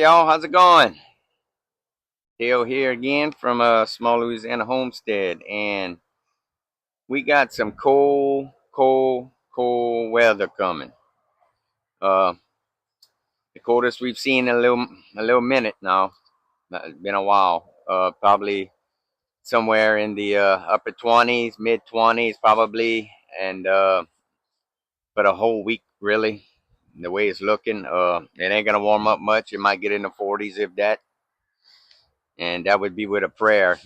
y'all, how's it going? Dale here again from small Louisiana homestead, and we got some cold weather coming. Uh, the coldest we've seen in a little minute now. It's been a while. Probably somewhere in the upper 20s, mid 20s, probably, and for the whole week, really. The way it's looking, it ain't gonna warm up much. It might get in the 40s if that, and that would be with a prayer.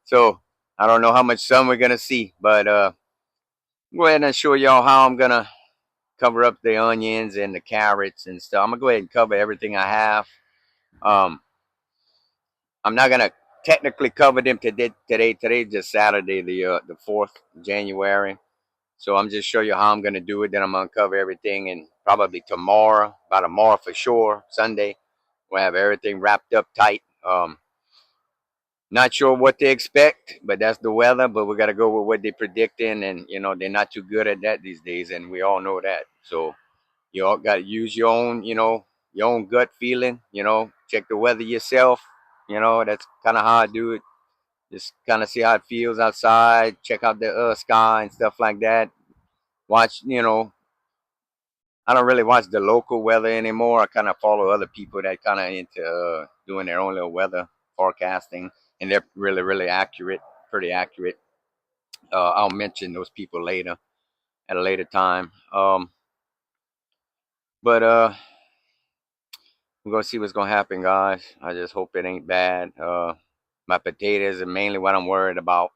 So I don't know how much sun we're gonna see, but go ahead and show y'all how I'm gonna cover up the onions and the carrots and stuff. I'm gonna go ahead and cover everything I have. Um, I'm not gonna technically cover them today. Today's just Saturday, the 4th of January. So I'm just show you how I'm gonna do it. Then I'm gonna cover everything, and probably tomorrow, by tomorrow for sure, Sunday, we'll have everything wrapped up tight. Not sure what to expect, but that's the weather. But we got to go with what they're predicting, and they're not too good at that these days, and we all know that. So you all got to use your own, your own gut feeling. Check the weather yourself. That's kind of how I do it. Just kind of see how it feels outside. Check out the sky and stuff like that. Watch, I don't really watch the local weather anymore. I kind of follow other people that kind of into doing their own little weather forecasting, and they're really, really accurate, pretty accurate. I'll mention those people later at a later time. But we're gonna see what's gonna happen, guys. I just hope it ain't bad. My potatoes are mainly what I'm worried about.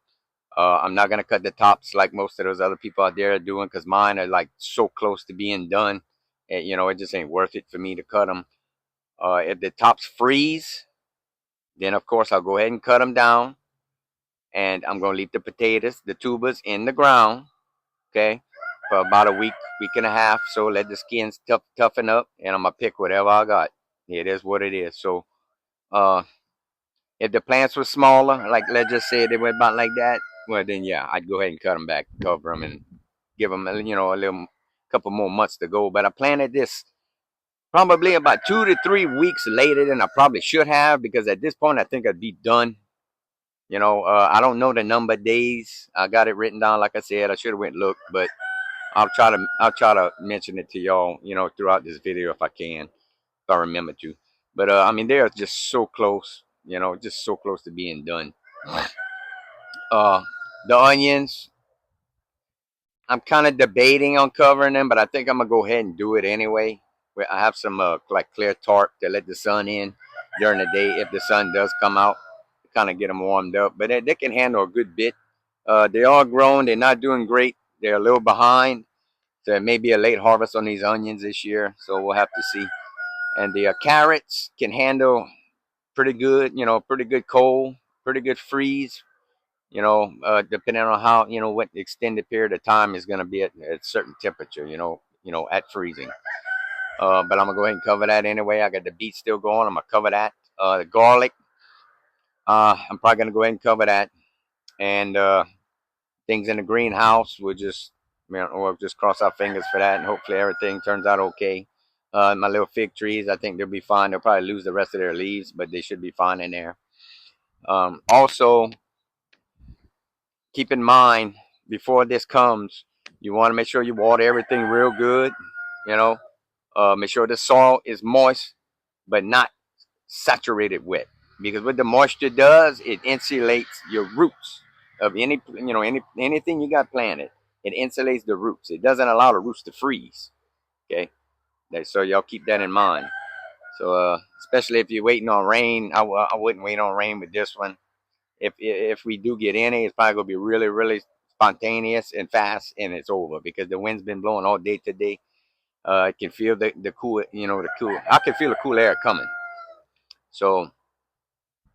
I'm not gonna cut the tops like most of those other people out there are doing, because mine are like so close to being done. And, it just ain't worth it for me to cut them. If the tops freeze, then of course I'll go ahead and cut them down, and I'm gonna leave the potatoes, the tubers, in the ground. Okay, for about a week and a half. So let the skins toughen up, and I'm gonna pick whatever I got. It is what it is. So, uh, if the plants were smaller, like let's just say they were about like that, well then yeah, I'd go ahead and cut them back, cover them, and give them a little couple more months to go. But I planted this probably about 2 to 3 weeks later than I probably should have, because at this point I think I'd be done. I don't know the number of days. I got it written down, like I said. I should have went and looked, but I'll try to mention it to y'all, throughout this video if I can, if I remember to. But I mean, they're just so close, just so close to being done. Uh, the onions, I'm kind of debating on covering them, but I think I'm gonna go ahead and do it anyway. I have some like clear tarp to let the sun in during the day if the sun does come out, to kind of get them warmed up. But they can handle a good bit. They are grown. They're not doing great. They're a little behind. So it may be a late harvest on these onions this year. So we'll have to see. And the carrots can handle pretty good. Pretty good cold, pretty good freeze. Depending on how what extended period of time is going to be at a certain temperature. At freezing. But I'm gonna go ahead and cover that anyway. I got the beets still going. I'm gonna cover that. The garlic. I'm probably gonna go ahead and cover that. And things in the greenhouse, we'll just cross our fingers for that, and hopefully everything turns out okay. My little fig trees, I think they'll be fine. They'll probably lose the rest of their leaves, but they should be fine in there. Also, keep in mind, before this comes, you want to make sure you water everything real good. You know, make sure the soil is moist, but not saturated wet, because what the moisture does, it insulates your roots of anything you got planted. It insulates the roots. It doesn't allow the roots to freeze. Okay, so y'all keep that in mind. So especially if you're waiting on rain, I wouldn't wait on rain with this one. If we do get any, it's probably gonna be really, really spontaneous and fast, and it's over, because the wind's been blowing all day today. I can feel the cool, the cool. I can feel the cool air coming. So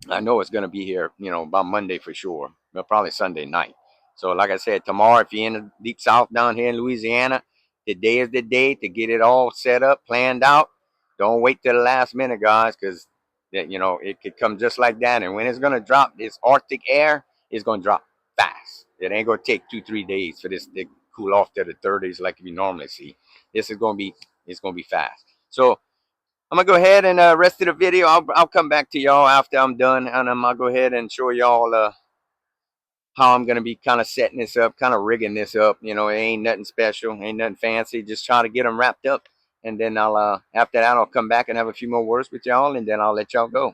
I know it's going to be here, about Monday for sure, but probably Sunday night. So, like I said, tomorrow, if you're in the deep south down here in Louisiana, today is the day to get it all set up, planned out. Don't wait till the last minute, guys, because it could come just like that. And when it's going to drop, this Arctic air is going to drop fast. It ain't going to take 2 3 days for this to cool off to the 30s like you normally see. This is going to be It's going to be fast. So I'm gonna go ahead and rest of the video. I'll come back to y'all after I'm done, and I'm gonna go ahead and show y'all how I'm gonna be kind of setting this up, kind of rigging this up. You know, it ain't nothing special, ain't nothing fancy. Just trying to get them wrapped up, and then I'll after that I'll come back and have a few more words with y'all, and then I'll let y'all go.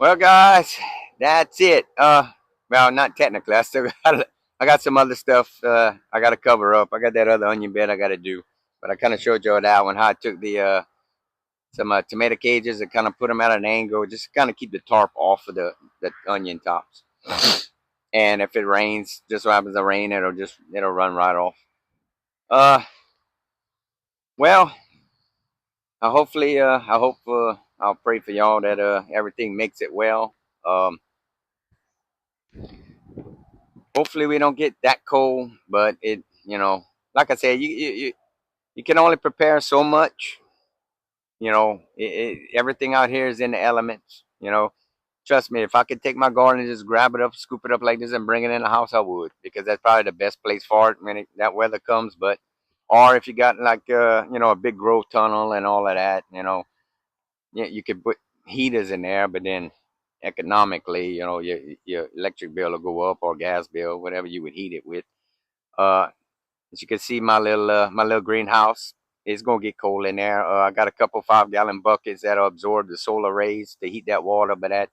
Well, guys, that's it. Well, not technically. I got some other stuff. I got to cover up. I got that other onion bed I got to do. But I kind of showed you that one how I took the some tomato cages and kind of put them at an angle, just kind of keep the tarp off of the onion tops. And if it rains, just so happens to rain, it'll run right off. Uh, well, I hope I'll pray for y'all that everything makes it well. Um, hopefully we don't get that cold, but like I said, you can only prepare so much. Everything out here is in the elements. Trust me, if I could take my garden and just grab it up, scoop it up like this, and bring it in the house, I would, because that's probably the best place for it when that weather comes. But, or if you got like a big growth tunnel and all of that, you could put heaters in there, but then economically, your electric bill will go up, or gas bill, whatever you would heat it with. Uh, as you can see, my little greenhouse is gonna get cold in there. I got a couple 5-gallon buckets that'll absorb the solar rays to heat that water, but I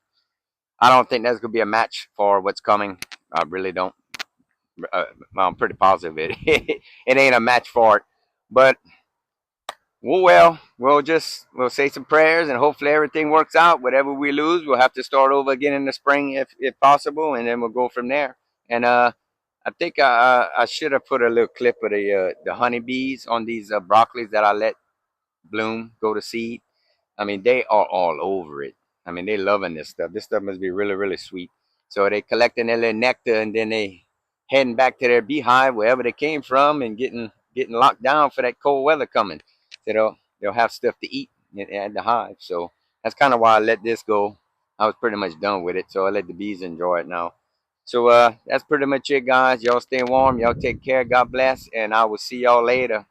don't think that's gonna be a match for what's coming. I really don't. Uh, I'm pretty positive it ain't a match for it. But we'll say some prayers and hopefully everything works out. Whatever we lose, we'll have to start over again in the spring if possible, and then we'll go from there. And I think I should have put a little clip of the honeybees on these broccolis that I let bloom, go to seed. I mean, they are all over it. I mean, they loving this stuff. This stuff must be really, really sweet. So they collecting their little nectar, and then they heading back to their beehive wherever they came from, and getting locked down for that cold weather coming. So they'll have stuff to eat at the hive. So that's kind of why I let this go. I was pretty much done with it, so I let the bees enjoy it now. So that's pretty much it, guys. Y'all stay warm. Y'all take care. God bless, and I will see y'all later.